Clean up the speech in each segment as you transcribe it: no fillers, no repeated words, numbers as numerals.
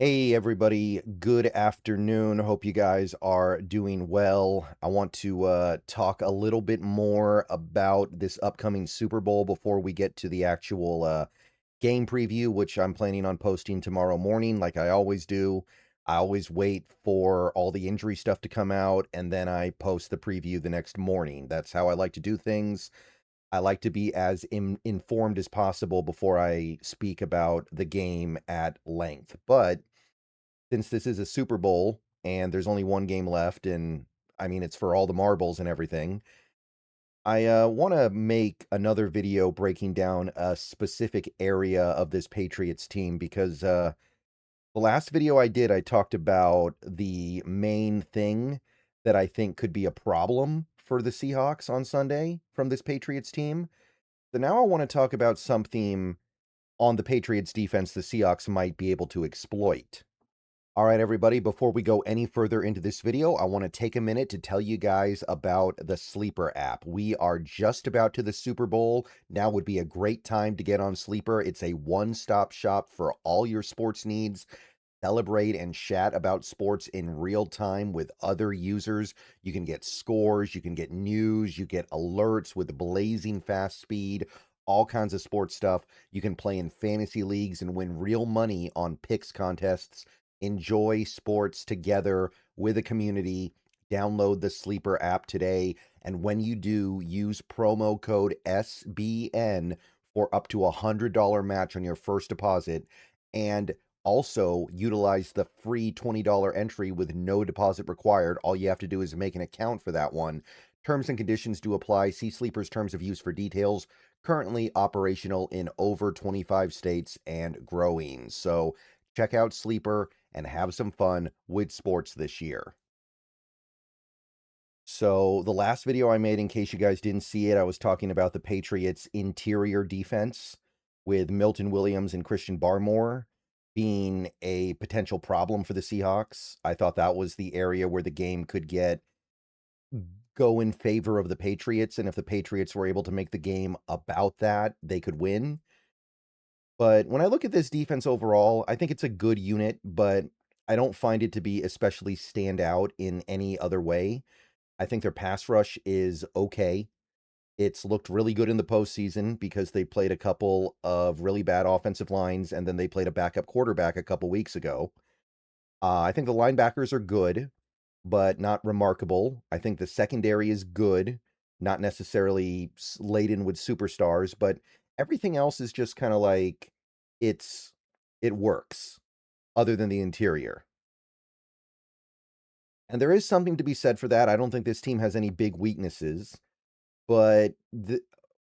Hey everybody, good afternoon. Hope you guys are doing well. I want to talk a little bit more about this upcoming Super Bowl before we get to the actual game preview, which I'm planning on posting tomorrow morning, like I always do. I always wait for all the injury stuff to come out, and then I post the preview the next morning. That's how I like to do things. I like to be as informed as possible before I speak about the game at length. But since this is a Super Bowl and there's only one game left, and I mean, it's for all the marbles and everything, I want to make another video breaking down a specific area of this Patriots team because the last video I did, I talked about the main thing that I think could be a problem for the Seahawks on Sunday from this Patriots team. So now I want to talk about something on the Patriots defense the Seahawks might be able to exploit. All right, everybody, before we go any further into this video, I want to take a minute to tell you guys about the Sleeper app. We are just about to the Super Bowl. Now would be a great time to get on Sleeper. It's a one-stop shop for all your sports needs. Celebrate and chat about sports in real time with other users. You can get scores, you can get news, you get alerts with blazing fast speed, all kinds of sports stuff. You can play in fantasy leagues and win real money on picks contests. Enjoy sports together with a community. Download the Sleeper app today. And when you do, use promo code SBN for up to $100 match on your first deposit. And also utilize the free $20 entry with no deposit required. All you have to do is make an account for that one. Terms and conditions do apply. See Sleeper's terms of use for details. Currently operational in over 25 states and growing. So check out Sleeper and have some fun with sports this year. So the last video I made, in case you guys didn't see it, I was talking about the Patriots' interior defense with Milton Williams and Christian Barmore being a potential problem for the Seahawks. I thought that was the area where the game could go in favor of the Patriots, and if the Patriots were able to make the game about that, they could win. But when I look at this defense overall, I think it's a good unit, but I don't find it to be especially stand out in any other way. I think their pass rush is okay. It's looked really good in the postseason because they played a couple of really bad offensive lines, and then they played a backup quarterback a couple weeks ago. I think the linebackers are good, but not remarkable. I think the secondary is good, not necessarily laden with superstars, but everything else is just kind of like it's it works, other than the interior. And there is something to be said for that. I don't think this team has any big weaknesses, but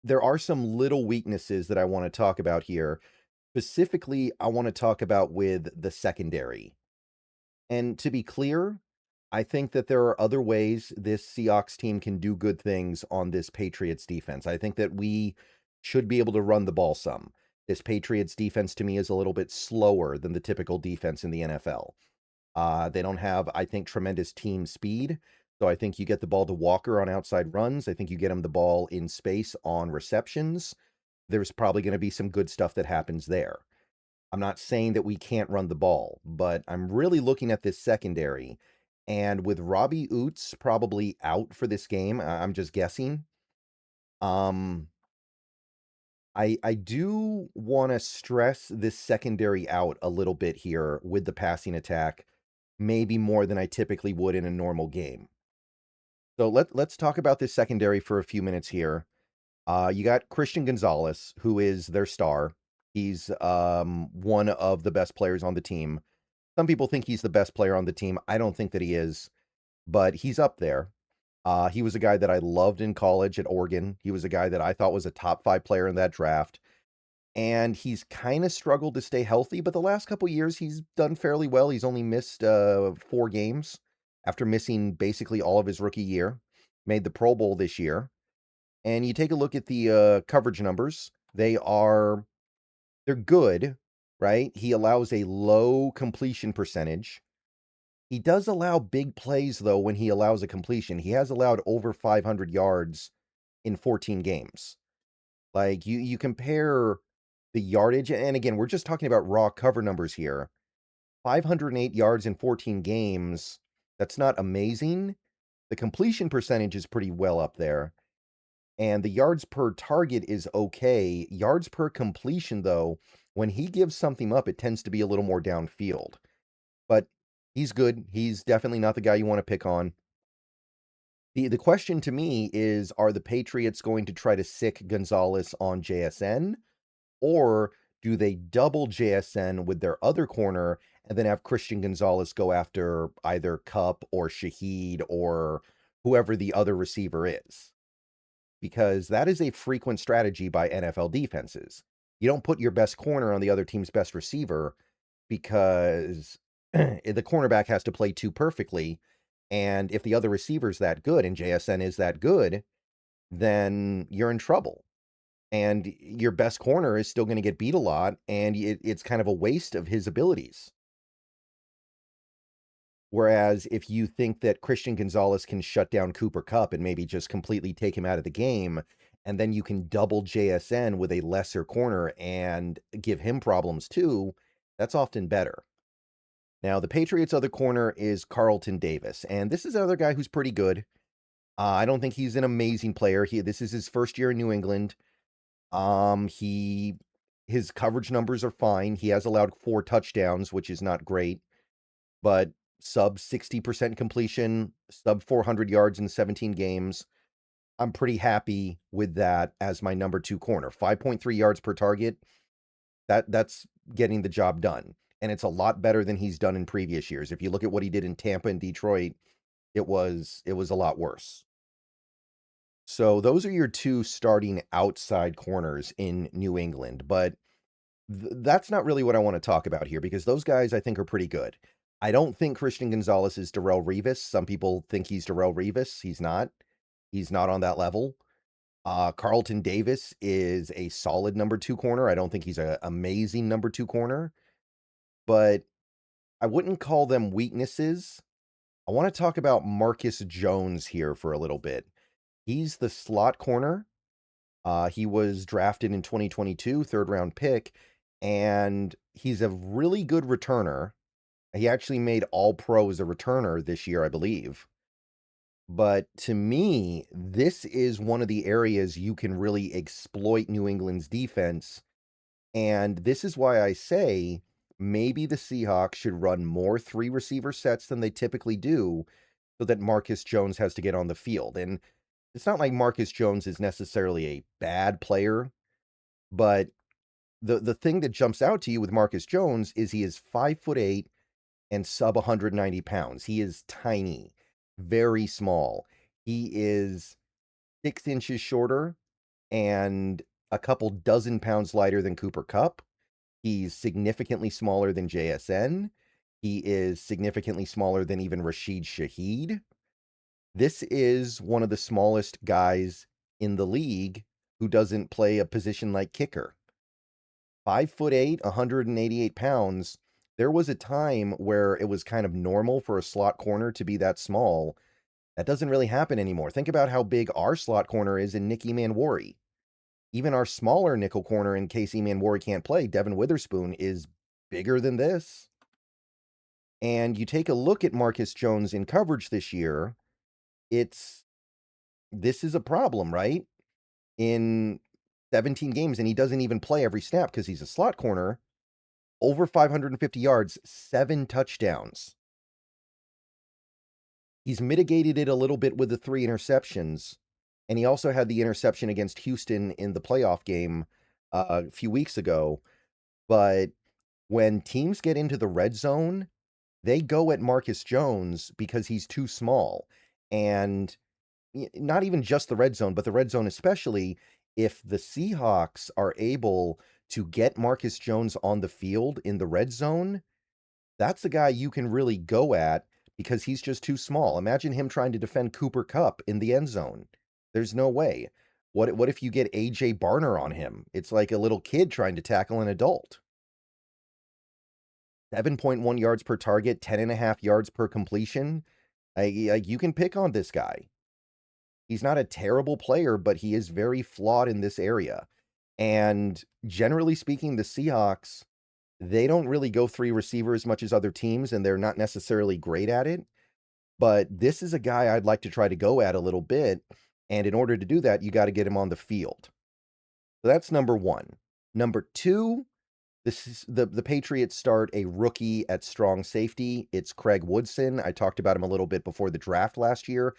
there are some little weaknesses that I want to talk about here. Specifically, I want to talk about with the secondary. And to be clear, I think that there are other ways this Seahawks team can do good things on this Patriots defense. I think that we should be able to run the ball some. This Patriots defense to me is a little bit slower than the typical defense in the NFL. They don't have, I think, tremendous team speed. So I think you get the ball to Walker on outside runs. I think you get him the ball in space on receptions. There's probably going to be some good stuff that happens there. I'm not saying that we can't run the ball, but I'm really looking at this secondary. And with Robbie Oots probably out for this game, I'm just guessing. I do want to stress this secondary out a little bit here with the passing attack, maybe more than I typically would in a normal game. So let's talk about this secondary for a few minutes here. You got Christian Gonzalez, who is their star. He's one of the best players on the team. Some people think he's the best player on the team. I don't think that he is, but he's up there. He was a guy that I loved in college at Oregon. He was a guy that I thought was a top 5 player in that draft. And he's kind of struggled to stay healthy, but the last couple years he's done fairly well. He's only missed 4 games after missing basically all of his rookie year. Made the Pro Bowl this year. And you take a look at the coverage numbers. They're good, right? He allows a low completion percentage. He does allow big plays though when he allows a completion. He has allowed over 500 yards in 14 games. Like you compare the yardage, and again, we're just talking about raw cover numbers here. 508 yards in 14 games. That's not amazing. The completion percentage is pretty well up there. And the yards per target is okay. Yards per completion, though, when he gives something up, it tends to be a little more downfield. But he's good. He's definitely not the guy you want to pick on. The question to me is, are the Patriots going to try to sick Gonzalez on JSN? Or do they double JSN with their other corner and then have Christian Gonzalez go after either Cup or Shaheed or whoever the other receiver is? Because that is a frequent strategy by NFL defenses. You don't put your best corner on the other team's best receiver because the cornerback has to play too perfectly. And if the other receiver's that good and JSN is that good, then you're in trouble. And your best corner is still going to get beat a lot, and it's kind of a waste of his abilities. Whereas if you think that Christian Gonzalez can shut down Cooper Kupp and maybe just completely take him out of the game, and then you can double JSN with a lesser corner and give him problems too, that's often better. Now, the Patriots' other corner is Carlton Davis, and this is another guy who's pretty good. I don't think he's an amazing player. This is his first year in New England. His coverage numbers are fine. He has allowed 4 touchdowns, which is not great, but sub 60% completion, sub 400 yards in 17 games. I'm pretty happy with that as my number 2 corner. 5.3 yards per target. That's getting the job done. And it's a lot better than he's done in previous years. If you look at what he did in Tampa and Detroit, it was a lot worse. So those are your 2 starting outside corners in New England, but that's not really what I want to talk about here because those guys I think are pretty good. I don't think Christian Gonzalez is Darrelle Revis. Some people think he's Darrelle Revis. He's not. He's not on that level. Carlton Davis is a solid number 2 corner. I don't think he's an amazing number 2 corner, but I wouldn't call them weaknesses. I want to talk about Marcus Jones here for a little bit. He's the slot corner. He was drafted in 2022, 3rd-round pick, and he's a really good returner. He actually made All-Pro as a returner this year, I believe. But to me, this is one of the areas you can really exploit New England's defense, and this is why I say maybe the Seahawks should run more 3 receiver sets than they typically do so that Marcus Jones has to get on the field. And it's not like Marcus Jones is necessarily a bad player, but the thing that jumps out to you with Marcus Jones is he is 5'8" and sub 190 pounds. He is tiny, very small. He is 6 inches shorter and a couple dozen pounds lighter than Cooper Kupp. He's significantly smaller than JSN. He is significantly smaller than even Rashid Shaheed. This is one of the smallest guys in the league who doesn't play a position like kicker. 5'8", 188 pounds. There was a time where it was kind of normal for a slot corner to be that small. That doesn't really happen anymore. Think about how big our slot corner is in Nicky Manwari. Even our smaller nickel corner in case Manwari can't play, Devin Witherspoon, is bigger than this. And you take a look at Marcus Jones in coverage this year, this is a problem, right? In 17 games, and he doesn't even play every snap because he's a slot corner, over 550 yards, 7 touchdowns. He's mitigated it a little bit with the 3 interceptions, and he also had the interception against Houston in the playoff game a few weeks ago. But when teams get into the red zone, they go at Marcus Jones because he's too small. And not even just the red zone, but the red zone especially, if the Seahawks are able to get Marcus Jones on the field in the red zone, that's the guy you can really go at because he's just too small. Imagine him trying to defend Cooper Kupp in the end zone. There's no way. What if you get A.J. Barner on him? It's like a little kid trying to tackle an adult. 7.1 yards per target, 10.5 yards per completion. You can pick on this guy. He's not a terrible player, but he is very flawed in this area. And generally speaking, the Seahawks They don't really go three receiver as much as other teams, and they're not necessarily great at it. But this is a guy I'd like to try to go at a little bit. And in order to do that, you got to get him on the field. So that's number one. Number two, this is the Patriots start a rookie at strong safety. It's Craig Woodson. I talked about him a little bit before the draft last year.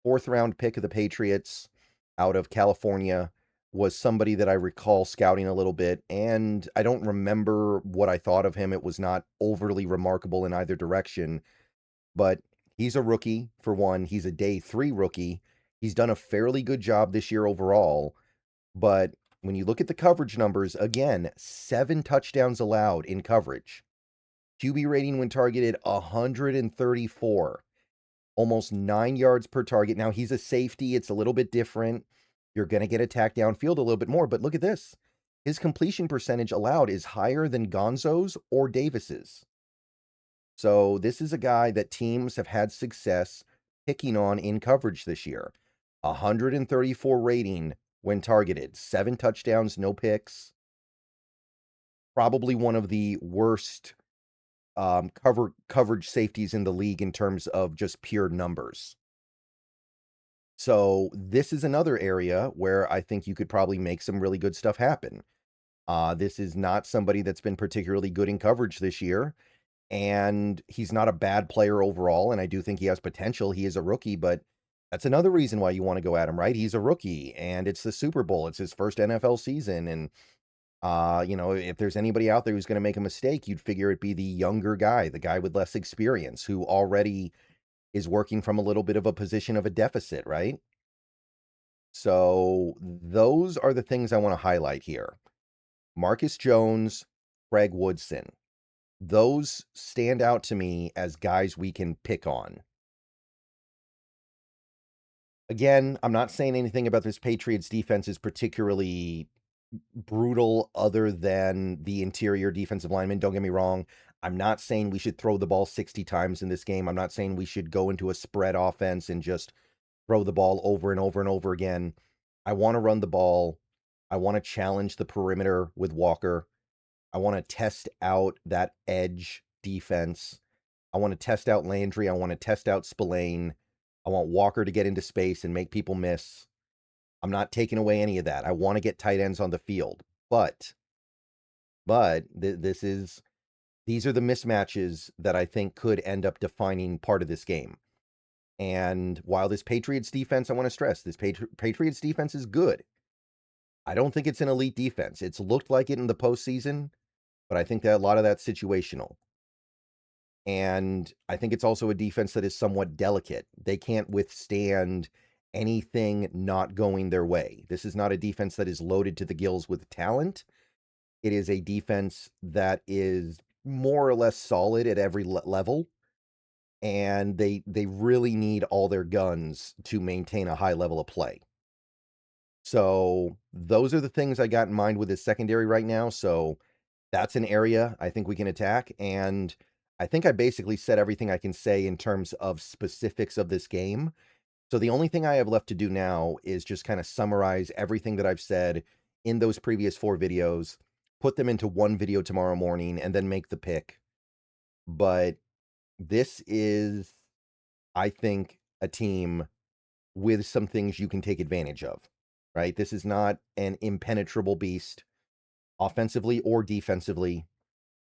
Fourth round pick of the Patriots out of California, was somebody that I recall scouting a little bit, and I don't remember what I thought of him. It was not overly remarkable in either direction, but he's a rookie for one. He's a day 3 rookie. He's done a fairly good job this year overall, but when you look at the coverage numbers, again, 7 touchdowns allowed in coverage. QB rating when targeted 134, almost 9 yards per target. Now, he's a safety. It's a little bit different. You're going to get attacked downfield a little bit more, but look at this. His completion percentage allowed is higher than Gonzo's or Davis's. So this is a guy that teams have had success picking on in coverage this year. 134 rating when targeted, 7 touchdowns, no picks. Probably one of the worst coverage safeties in the league in terms of just pure numbers. So this is another area where I think you could probably make some really good stuff happen. This is not somebody that's been particularly good in coverage this year, and he's not a bad player overall, and I do think he has potential. He is a rookie, but that's another reason why you want to go at him, right? He's a rookie, and it's the Super Bowl. It's his first NFL season, and if there's anybody out there who's going to make a mistake, you'd figure it'd be the younger guy, the guy with less experience, who already is working from a little bit of a position of a deficit, right? So those are the things I want to highlight here. Marcus Jones, Craig Woodson. Those stand out to me as guys we can pick on. Again, I'm not saying anything about this Patriots defense is particularly brutal other than the interior defensive linemen. Don't get me wrong. I'm not saying we should throw the ball 60 times in this game. I'm not saying we should go into a spread offense and just throw the ball over and over and over again. I want to run the ball. I want to challenge the perimeter with Walker. I want to test out that edge defense. I want to test out Landry. I want to test out Spillane. I want Walker to get into space and make people miss. I'm not taking away any of that. I want to get tight ends on the field. But these are the mismatches that I think could end up defining part of this game. And while this Patriots defense, I want to stress, this Patriots defense is good. I don't think it's an elite defense. It's looked like it in the postseason, but I think that a lot of that's situational. And I think it's also a defense that is somewhat delicate. They can't withstand anything not going their way. This is not a defense that is loaded to the gills with talent. It is a defense that is more or less solid at every level. And they really need all their guns to maintain a high level of play. So those are the things I got in mind with this secondary right now. So that's an area I think we can attack. And I think I basically said everything I can say in terms of specifics of this game. So the only thing I have left to do now is just kind of summarize everything that I've said in those previous 4 videos, put them into one video tomorrow morning, and then make the pick. But this is, I think, a team with some things you can take advantage of, right? This is not an impenetrable beast, offensively or defensively,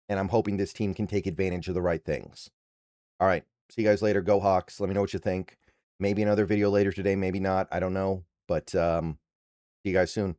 and I'm hoping this team can take advantage of the right things. All right, see you guys later. Go Hawks. Let me know what you think. Maybe another video later today, maybe not. I don't know, but see you guys soon.